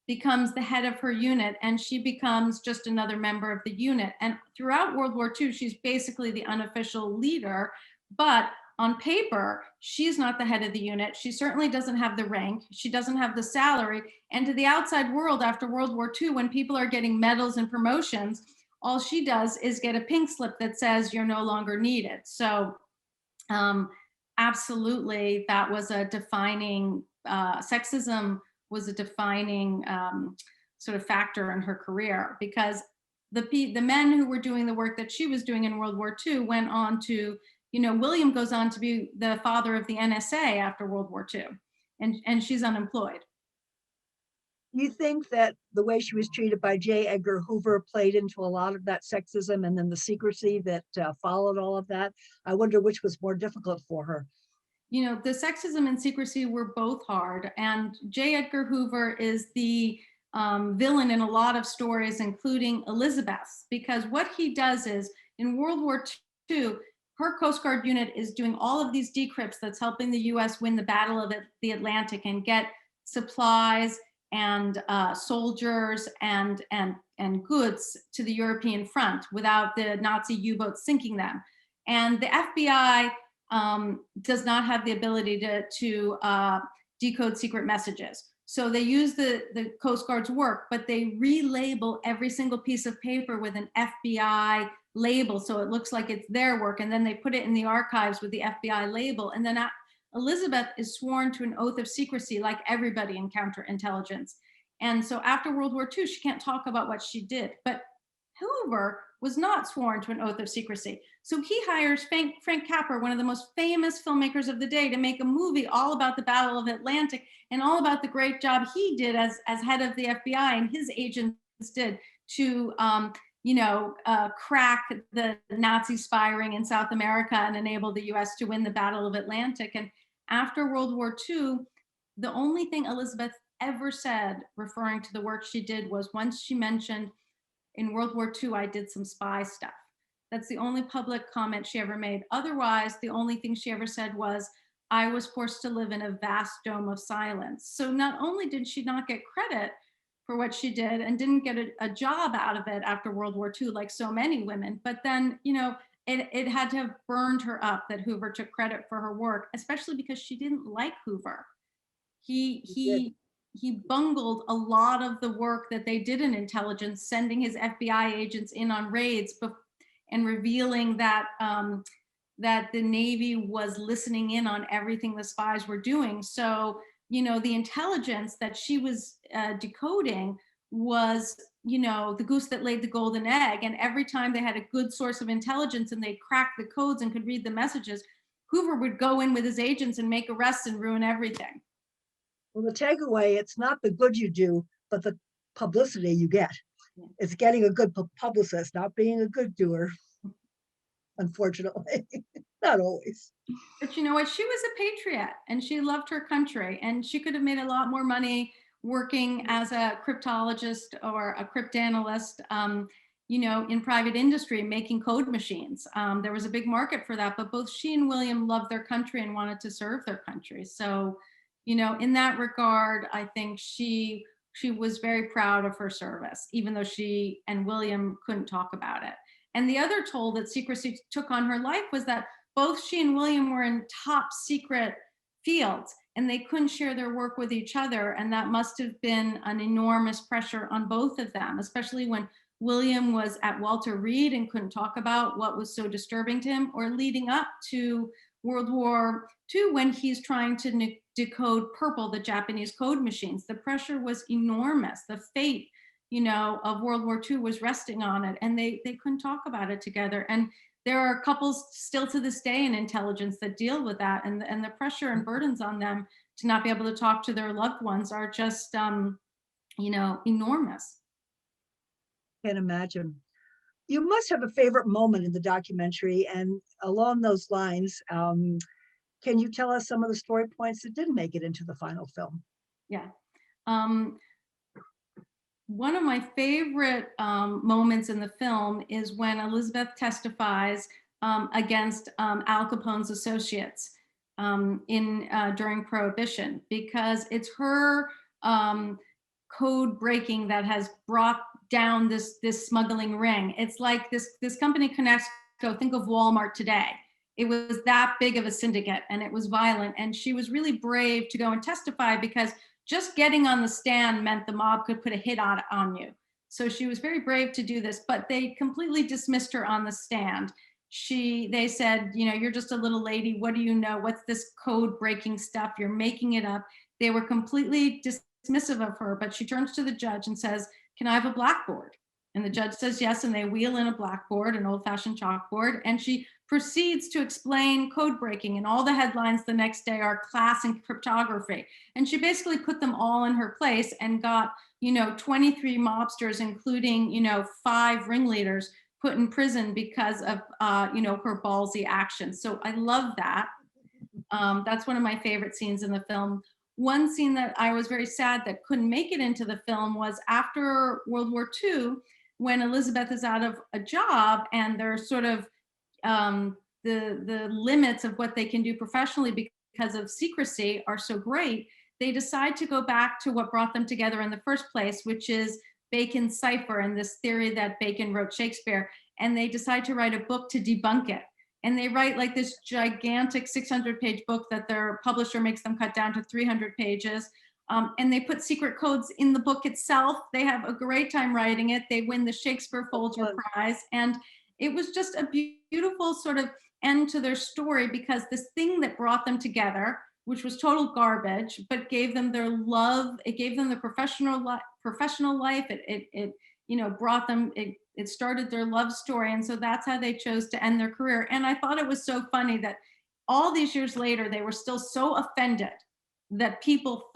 becomes the head of her unit, and she becomes just another member of the unit. And throughout World War II, she's basically the unofficial leader, but on paper, she's not the head of the unit. She certainly doesn't have the rank. She doesn't have the salary. And to the outside world after World War II, when people are getting medals and promotions, all she does is get a pink slip that says you're no longer needed. So absolutely, that was a defining, sexism was a defining sort of factor in her career, because the men who were doing the work that she was doing in World War II went on to, William goes on to be the father of the NSA after World War II, and she's unemployed. You think that the way she was treated by J. Edgar Hoover played into a lot of that sexism and then the secrecy that followed all of that? I wonder which was more difficult for her. The sexism and secrecy were both hard. And J. Edgar Hoover is the villain in a lot of stories, including Elizabeth's, because what he does is in World War II, her Coast Guard unit is doing all of these decrypts that's helping the US win the Battle of the Atlantic and get supplies and soldiers and goods to the European front without the Nazi U-boats sinking them. And the FBI does not have the ability to decode secret messages. So they use the Coast Guard's work, but they relabel every single piece of paper with an FBI label, so it looks like it's their work, and then they put it in the archives with the FBI label. And then Elizabeth is sworn to an oath of secrecy, like everybody in counterintelligence. And so after World War II, she can't talk about what she did. But Hoover was not sworn to an oath of secrecy. So he hires Frank Capra, one of the most famous filmmakers of the day, to make a movie all about the Battle of Atlantic and all about the great job he did as head of the FBI and his agents did to crack the Nazi spy ring in South America and enable the US to win the Battle of Atlantic. And after World War II, the only thing Elizabeth ever said referring to the work she did was once she mentioned, in World War II, I did some spy stuff. That's the only public comment she ever made. Otherwise, the only thing she ever said was, I was forced to live in a vast dome of silence. So not only did she not get credit for what she did and didn't get a job out of it after World War II, like so many women, but then, it had to have burned her up that Hoover took credit for her work, especially because she didn't like Hoover. He bungled a lot of the work that they did in intelligence, sending his FBI agents in on raids and revealing that that the Navy was listening in on everything the spies were doing. So, the intelligence that she was decoding was, the goose that laid the golden egg. And every time they had a good source of intelligence and they cracked the codes and could read the messages, Hoover would go in with his agents and make arrests and ruin everything. Well, the takeaway, it's not the good you do, but the publicity you get. Yeah. It's getting a good publicist, not being a good doer. Unfortunately, not always. But you know what? She was a patriot and she loved her country, and she could have made a lot more money working as a cryptologist or a cryptanalyst, in private industry, making code machines. There was a big market for that, but both she and William loved their country and wanted to serve their country. So, in that regard, I think she was very proud of her service, even though she and William couldn't talk about it. And the other toll that secrecy took on her life was that both she and William were in top secret fields and they couldn't share their work with each other. And that must have been an enormous pressure on both of them, especially when William was at Walter Reed and couldn't talk about what was so disturbing to him, or leading up to World War II when he's trying to decode Purple, the Japanese code machines. The pressure was enormous. The fate of World War II was resting on it, and they couldn't talk about it together. And there are couples still to this day in intelligence that deal with that, and the pressure and burdens on them to not be able to talk to their loved ones are just, enormous. Can't imagine. You must have a favorite moment in the documentary, and along those lines, Can you tell us some of the story points that didn't make it into the final film? Yeah. Um, One of my favorite moments in the film is when Elizabeth testifies against Al Capone's associates during Prohibition, because it's her code breaking that has brought down this smuggling ring. It's like this company Conexco. Think of Walmart today. It was that big of a syndicate, and it was violent. And she was really brave to go and testify, because just getting on the stand meant the mob could put a hit on you. So she was very brave to do this, but they completely dismissed her on the stand. They said, you're just a little lady. What do you know? What's this code breaking stuff? You're making it up. They were completely dismissive of her, but she turns to the judge and says, can I have a blackboard? And the judge says yes, and they wheel in a blackboard, an old-fashioned chalkboard, and she proceeds to explain code breaking, and all the headlines the next day are class in cryptography. And she basically put them all in her place and got 23 mobsters, including 5 ringleaders, put in prison because of her ballsy actions. So I love that. That's one of my favorite scenes in the film. One scene that I was very sad that couldn't make it into the film was after World War II, when Elizabeth is out of a job and they're sort of the limits of what they can do professionally because of secrecy are so great. They decide to go back to what brought them together in the first place, which is Bacon's cipher and this theory that Bacon wrote Shakespeare. And they decide to write a book to debunk it. And they write like this gigantic 600-page book that their publisher makes them cut down to 300 pages. And they put secret codes in the book itself. They have a great time writing it. They win the Shakespeare Folger Prize. And it was just a beautiful sort of end to their story, because this thing that brought them together, which was total garbage, but gave them their love, it gave them the professional life, it brought them, it started their love story. And so that's how they chose to end their career. And I thought it was so funny that all these years later, they were still so offended that people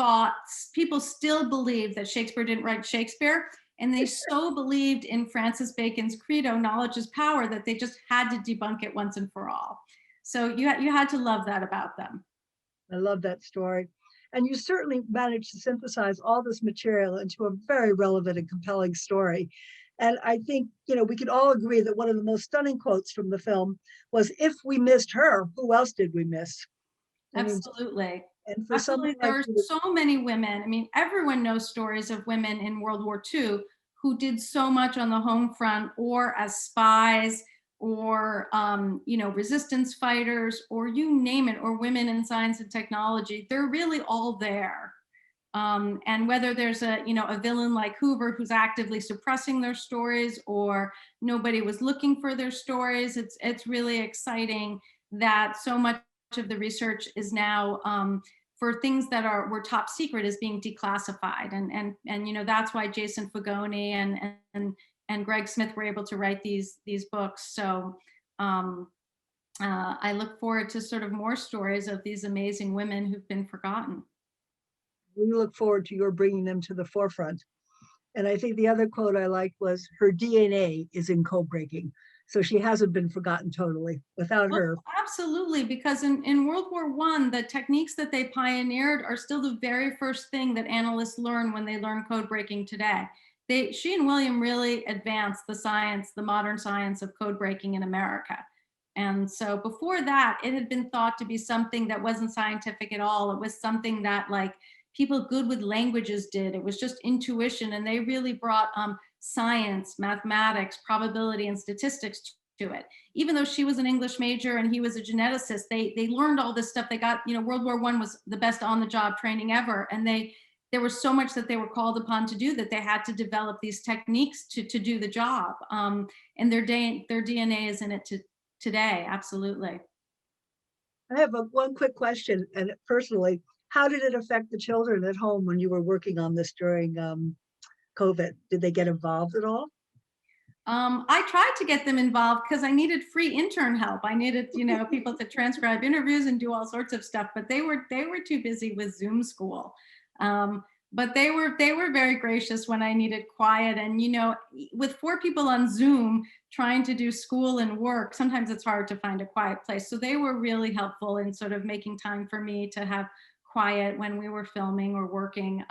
still believed that Shakespeare didn't write Shakespeare. And they so believed in Francis Bacon's credo, knowledge is power, that they just had to debunk it once and for all. So you had to love that about them. I love that story. And you certainly managed to synthesize all this material into a very relevant and compelling story. And I think, we could all agree that one of the most stunning quotes from the film was, if we missed her, who else did we miss? Absolutely. And for Absolutely. There are so many women. I mean, everyone knows stories of women in World War II who did so much on the home front, or as spies, or resistance fighters, or you name it, or women in science and technology. They're really all there. And whether there's a villain like Hoover who's actively suppressing their stories, or nobody was looking for their stories, it's really exciting that so much of the research is now for things that were top secret is being declassified, and that's why Jason Fagoni and Greg Smith were able to write these books. So I look forward to sort of more stories of these amazing women who've been forgotten. We look forward to your bringing them to the forefront. And I think the other quote I liked was, her DNA is in code breaking. So she hasn't been forgotten totally without her. Absolutely, because in World War I, the techniques that they pioneered are still the very first thing that analysts learn when they learn code breaking today. She and William really advanced the modern science of code breaking in America. And so before that, it had been thought to be something that wasn't scientific at all. It was something that like people good with languages did. It was just intuition, and they really brought science, mathematics, probability, and statistics to it. Even though she was an English major and he was a geneticist, they learned all this stuff. They got, World War I was the best on-the-job training ever, and there was so much that they were called upon to do that they had to develop these techniques to do the job. And their DNA is in it today, absolutely. I have one quick question, and personally, how did it affect the children at home when you were working on this during COVID? Did they get involved at all? I tried to get them involved because I needed free intern help. I needed, people to transcribe interviews and do all sorts of stuff, but they were too busy with Zoom school. but they were very gracious when I needed quiet. And, you know, with 4 people on Zoom trying to do school and work, sometimes it's hard to find a quiet place. So they were really helpful in sort of making time for me to have quiet when we were filming or working.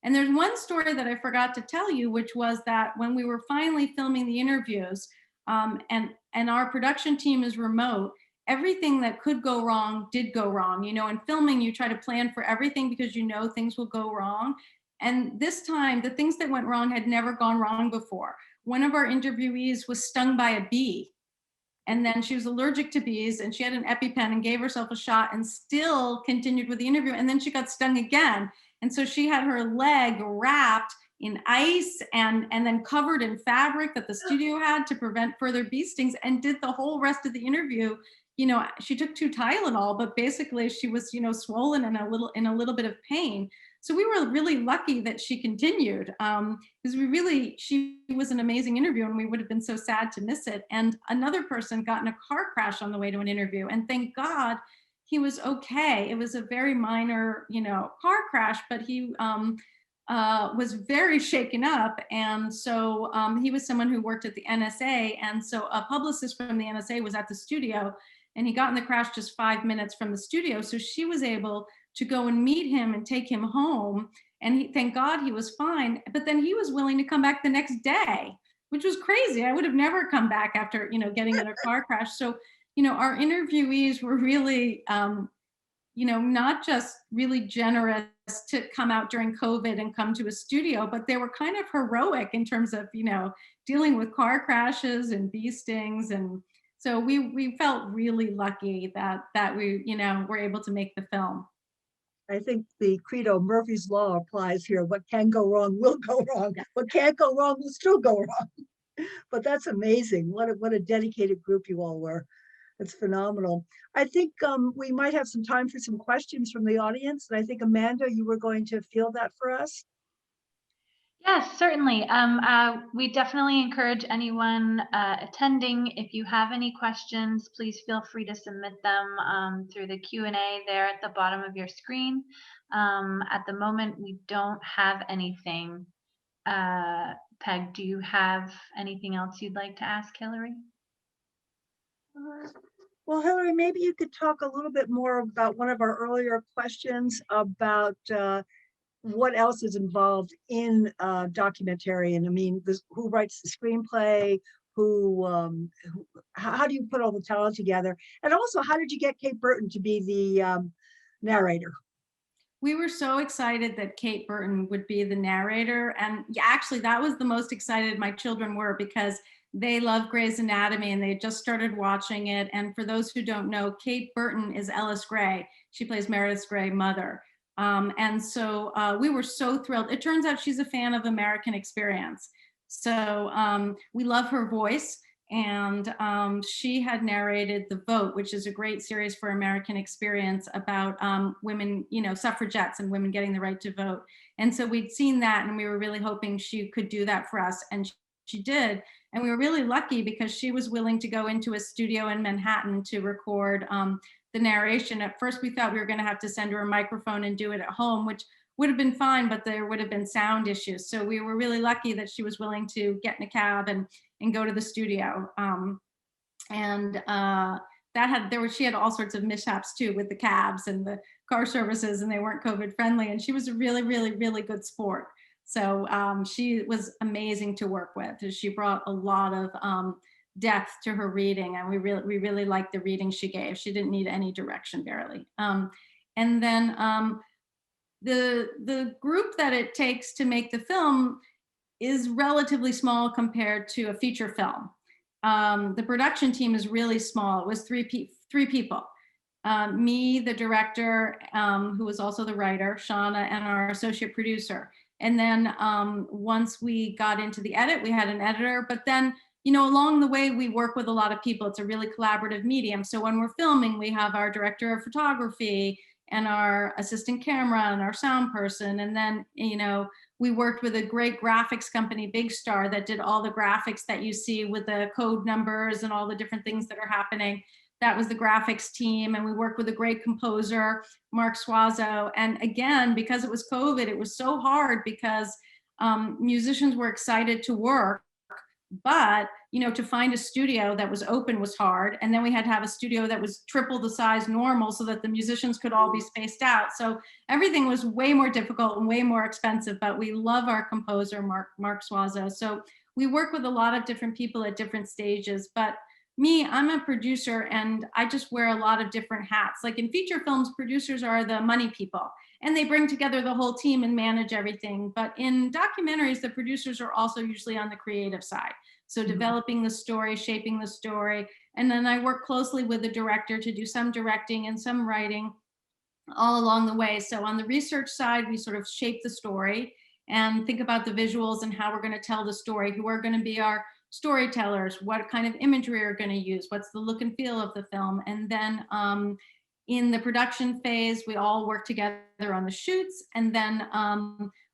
And there's one story that I forgot to tell you, which was that when we were finally filming the interviews, and our production team is remote, everything that could go wrong did go wrong. You know, in filming, you try to plan for everything because you know things will go wrong. And this time, the things that went wrong had never gone wrong before. One of our interviewees was stung by a bee, and then she was allergic to bees, and she had an EpiPen and gave herself a shot and still continued with the interview. And then she got stung again. And so she had her leg wrapped in ice and then covered in fabric that the studio had to prevent further bee stings, and did the whole rest of the interview. You know, she took 2 Tylenol, but basically she was, you know, swollen and a little bit of pain. So we were really lucky that she continued, because she was an amazing interview, and we would have been so sad to miss it. And another person got in a car crash on the way to an interview, and thank God he was okay. It was a very minor, you know, car crash, but he was very shaken up. And so he was someone who worked at the NSA. And so a publicist from the NSA was at the studio, and he got in the crash just 5 minutes from the studio. So she was able to go and meet him and take him home. And thank God he was fine. But then he was willing to come back the next day, which was crazy. I would have never come back after, you know, getting in a car crash. So, you know, our interviewees were really, you know, not just really generous to come out during COVID and come to a studio, but they were kind of heroic in terms of, you know, dealing with car crashes and bee stings. And so we felt really lucky that we, you know, were able to make the film. I think the credo Murphy's Law applies here. What can go wrong will go wrong. Yeah. What can't go wrong will still go wrong. But that's amazing. What a dedicated group you all were. It's phenomenal. I think we might have some time for some questions from the audience. And I think, Amanda, you were going to field that for us. Yes, certainly. We definitely encourage anyone attending. If you have any questions, please feel free to submit them through the Q&A there at the bottom of your screen. At the moment, we don't have anything. Peg, do you have anything else you'd like to ask Hilary? Well, Hilary, maybe you could talk a little bit more about one of our earlier questions about what else is involved in documentary. And I mean, who writes the screenplay? How do you put all the talent together? And also, how did you get Kate Burton to be the narrator? We were so excited that Kate Burton would be the narrator. And actually, that was the most excited my children were, because they love Grey's Anatomy and they had just started watching it. And for those who don't know, Kate Burton is Ellis Grey. She plays Meredith Grey's mother. And so we were so thrilled. It turns out she's a fan of American Experience. So we love her voice. And she had narrated The Vote, which is a great series for American Experience about women, you know, suffragettes and women getting the right to vote. And so we'd seen that, and we were really hoping she could do that for us. And she did. And we were really lucky because she was willing to go into a studio in Manhattan to record the narration. At first, we thought we were going to have to send her a microphone and do it at home, which would have been fine, but there would have been sound issues. So we were really lucky that she was willing to get in a cab and go to the studio. She had all sorts of mishaps too with the cabs and the car services, and they weren't COVID friendly. And she was a really, really, really good sport. So she was amazing to work with. She brought a lot of depth to her reading, and we really liked the reading she gave. She didn't need any direction, barely. And then the group that it takes to make the film is relatively small compared to a feature film. The production team is really small. It was three people. Me, the director, who was also the writer, Shauna, and our associate producer. And then once we got into the edit, we had an editor. But then, you know, along the way, we work with a lot of people. It's a really collaborative medium. So when we're filming, we have our director of photography and our assistant camera and our sound person. And then, you know, we worked with a great graphics company, Big Star, that did all the graphics that you see with the code numbers and all the different things that are happening. that was the graphics team. And we worked with a great composer, Mark Suazo. And again, because it was COVID, it was so hard because musicians were excited to work, but to find a studio that was open was hard. And then we had to have a studio that was triple the size normal so that the musicians could all be spaced out. So everything was way more difficult and way more expensive, but we love our composer, Mark Suazo. So we work with a lot of different people at different stages, but me, I'm a producer and I just wear a lot of different hats. Like in feature films, producers are the money people and they bring together the whole team and manage everything. But in documentaries, the producers are also usually on the creative side. So developing the story, shaping the story. And then I work closely with the director to do some directing and some writing all along the way. So on the research side, we sort of shape the story and think about the visuals and how we're going to tell the story, who are going to be our storytellers, what kind of imagery we're going to use, what's the look and feel of the film. And then in the production phase, we all work together on the shoots. And then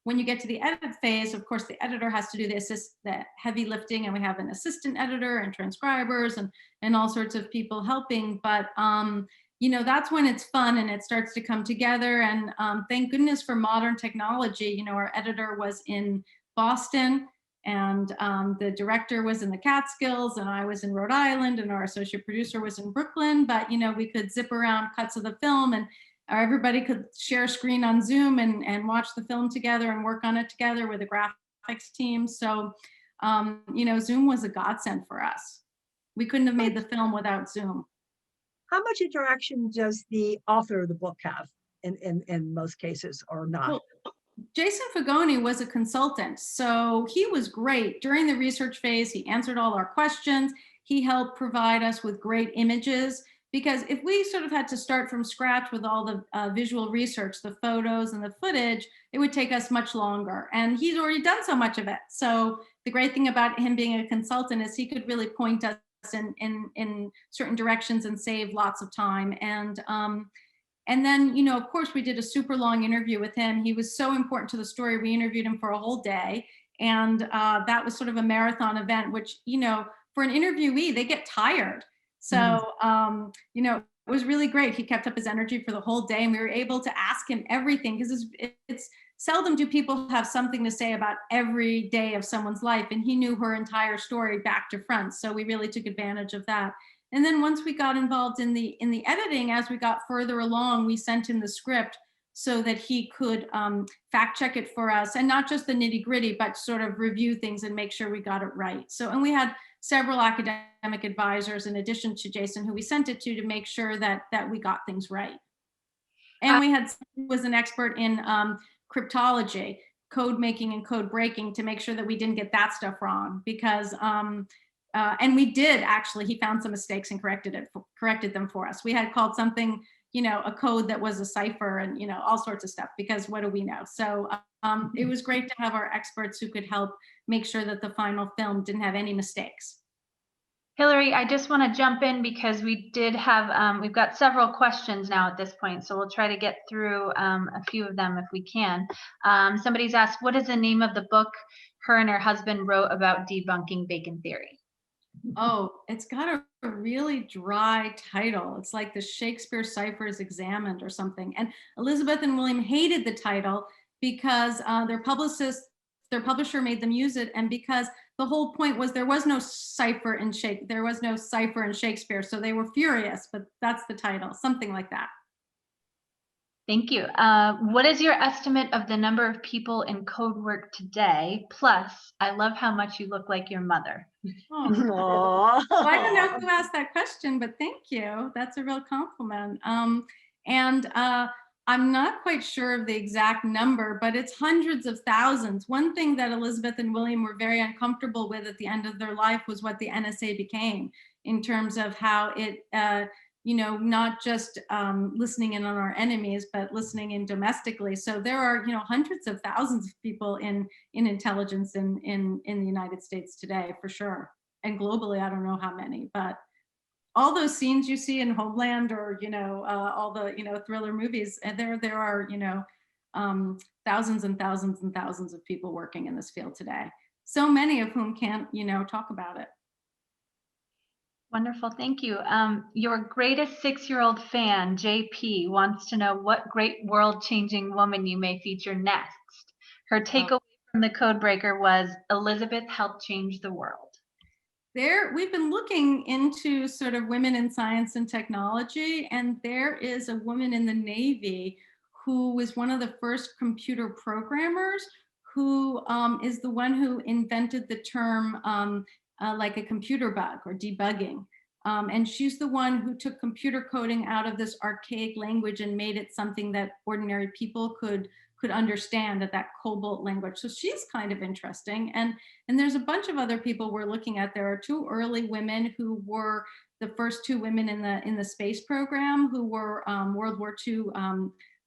when you get to the edit phase, of course, the editor has to do the heavy lifting, and we have an assistant editor and transcribers and all sorts of people helping. But that's when it's fun and it starts to come together. And thank goodness for modern technology. Our editor was in Boston, and the director was in the Catskills, and I was in Rhode Island, and our associate producer was in Brooklyn. But we could zip around cuts of the film, and everybody could share a screen on Zoom and watch the film together and work on it together with the graphics team. So, Zoom was a godsend for us. We couldn't have made the film without Zoom. How much interaction does the author of the book have in most cases, or not? Well, Jason Fagoni was a consultant, so he was great. During the research phase, he answered all our questions. He helped provide us with great images, because if we sort of had to start from scratch with all the visual research, the photos and the footage, it would take us much longer. And he's already done so much of it. So the great thing about him being a consultant is he could really point us in certain directions and save lots of time. And then, of course, we did a super long interview with him. He was so important to the story. We interviewed him for a whole day. And that was sort of a marathon event, which, for an interviewee, they get tired. So, it was really great. He kept up his energy for the whole day, and we were able to ask him everything, because it's seldom do people have something to say about every day of someone's life. And he knew her entire story back to front. So we really took advantage of that. And then once we got involved in the editing, as we got further along, we sent him the script so that he could fact check it for us, and not just the nitty gritty, but sort of review things and make sure we got it right. So, and we had several academic advisors in addition to Jason, who we sent it to make sure that we got things right. And we was an expert in cryptology, code making and code breaking, to make sure that we didn't get that stuff wrong, because and we did actually, he found some mistakes and corrected them for us. We had called something, a code that was a cipher, and, all sorts of stuff, because what do we know? So it was great to have our experts who could help make sure that the final film didn't have any mistakes. Hilary, I just want to jump in, because we did have, we've got several questions now at this point, so we'll try to get through a few of them if we can. Somebody's asked, what is the name of the book her and her husband wrote about debunking Bacon theory? Oh, it's got a really dry title. It's like the Shakespeare Ciphers Examined or something. And Elizabeth and William hated the title because their publisher made them use it, and because the whole point was there was no cipher in Shakespeare, so they were furious. But that's the title, something like that. Thank you. What is your estimate of the number of people in code work today? Plus, I love how much you look like your mother. Oh. Well, I don't know who asked that question, but thank you. That's a real compliment. And I'm not quite sure of the exact number, but it's hundreds of thousands. One thing that Elizabeth and William were very uncomfortable with at the end of their life was what the NSA became, in terms of how it not just listening in on our enemies, but listening in domestically. So there are, hundreds of thousands of people in intelligence in the United States today, for sure. And globally, I don't know how many, but all those scenes you see in Homeland, or, all the, thriller movies, and there are, thousands and thousands and thousands of people working in this field today. So many of whom can't, talk about it. Wonderful, thank you. Your greatest 6-year-old fan, JP, wants to know what great world-changing woman you may feature next. Her takeaway from the Codebreaker was Elizabeth helped change the world. We've been looking into sort of women in science and technology, and there is a woman in the Navy who was one of the first computer programmers who is the one who invented the term like a computer bug or debugging. And she's the one who took computer coding out of this archaic language and made it something that ordinary people could understand, at that COBOL language. So she's kind of interesting. And there's a bunch of other people we're looking at. There are 2 early women who were the first 2 women in the space program who were World War II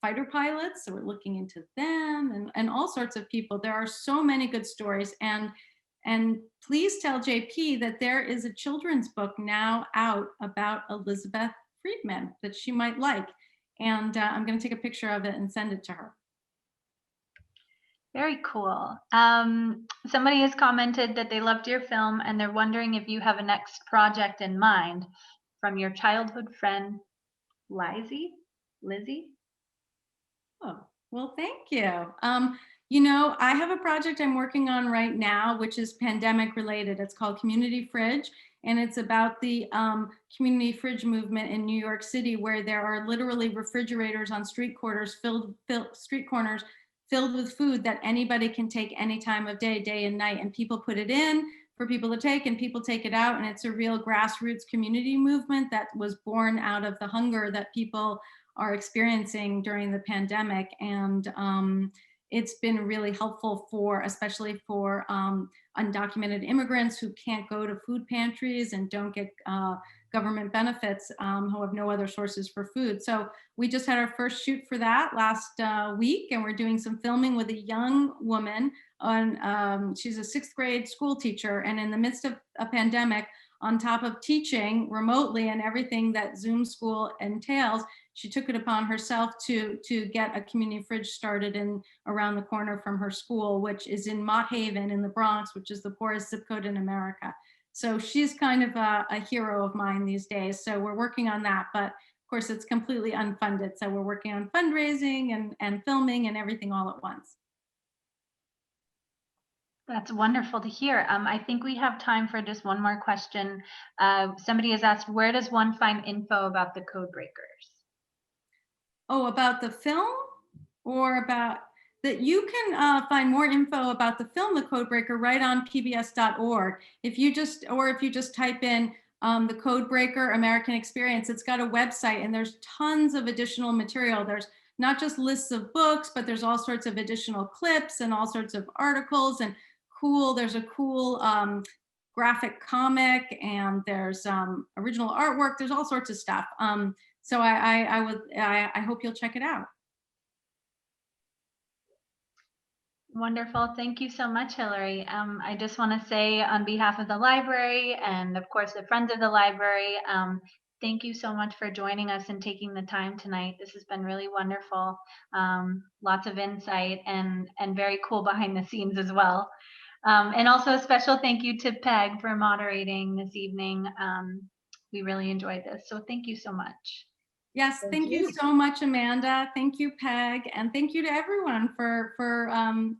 fighter pilots. So we're looking into them and all sorts of people. There are so many good stories. And please tell JP that there is a children's book now out about Elizabeth Friedman that she might like. And I'm going to take a picture of it and send it to her. Very cool. Somebody has commented that they loved your film and they're wondering if you have a next project in mind, from your childhood friend, Lizzie? Oh, well, thank you. You know, I have a project I'm working on right now, which is pandemic related. It's called Community Fridge, and it's about the community fridge movement in New York City, where there are literally refrigerators on street corners filled with food that anybody can take any time of day, day and night. And people put it in for people to take, and people take it out. And it's a real grassroots community movement that was born out of the hunger that people are experiencing during the pandemic. And it's been really helpful especially for undocumented immigrants who can't go to food pantries and don't get government benefits, who have no other sources for food. So we just had our first shoot for that last week, and we're doing some filming with a young woman. She's a 6th grade school teacher, and in the midst of a pandemic, on top of teaching remotely and everything that Zoom school entails, she took it upon herself to get a community fridge started around the corner from her school, which is in Mott Haven in the Bronx, which is the poorest zip code in America. So she's kind of a hero of mine these days. So we're working on that, but of course it's completely unfunded. So we're working on fundraising and filming and everything all at once. That's wonderful to hear. I think we have time for just one more question. Somebody has asked, where does one find info about the Codebreakers? Oh, about the film, or about that? You can find more info about the film, The Codebreaker, right on pbs.org. If you just type in the Codebreaker American Experience, it's got a website, and there's tons of additional material. There's not just lists of books, but there's all sorts of additional clips and all sorts of articles and there's a cool graphic comic, and there's original artwork. There's all sorts of stuff. So I hope you'll check it out. Wonderful. Thank you so much, Hilary. I just want to say, on behalf of the library and of course the Friends of the Library, thank you so much for joining us and taking the time tonight. This has been really wonderful. Lots of insight and very cool behind the scenes as well. And also a special thank you to Peg for moderating this evening. We really enjoyed this. So thank you so much. Yes, thank you so much, Amanda. Thank you, Peg, and thank you to everyone for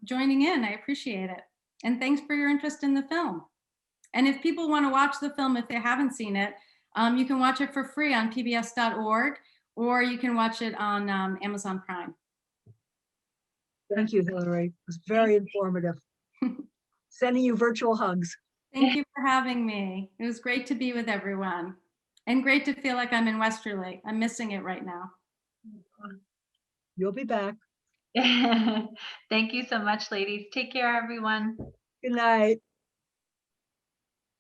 joining in. I appreciate it. And thanks for your interest in the film. And if people want to watch the film, if they haven't seen it, you can watch it for free on pbs.org, or you can watch it on Amazon Prime. Thank you, Hilary. It was very informative. Sending you virtual hugs. Thank you for having me. It was great to be with everyone, and great to feel like I'm in Westerly. I'm missing it right now. You'll be back. Thank you so much, ladies. Take care, everyone. Good night.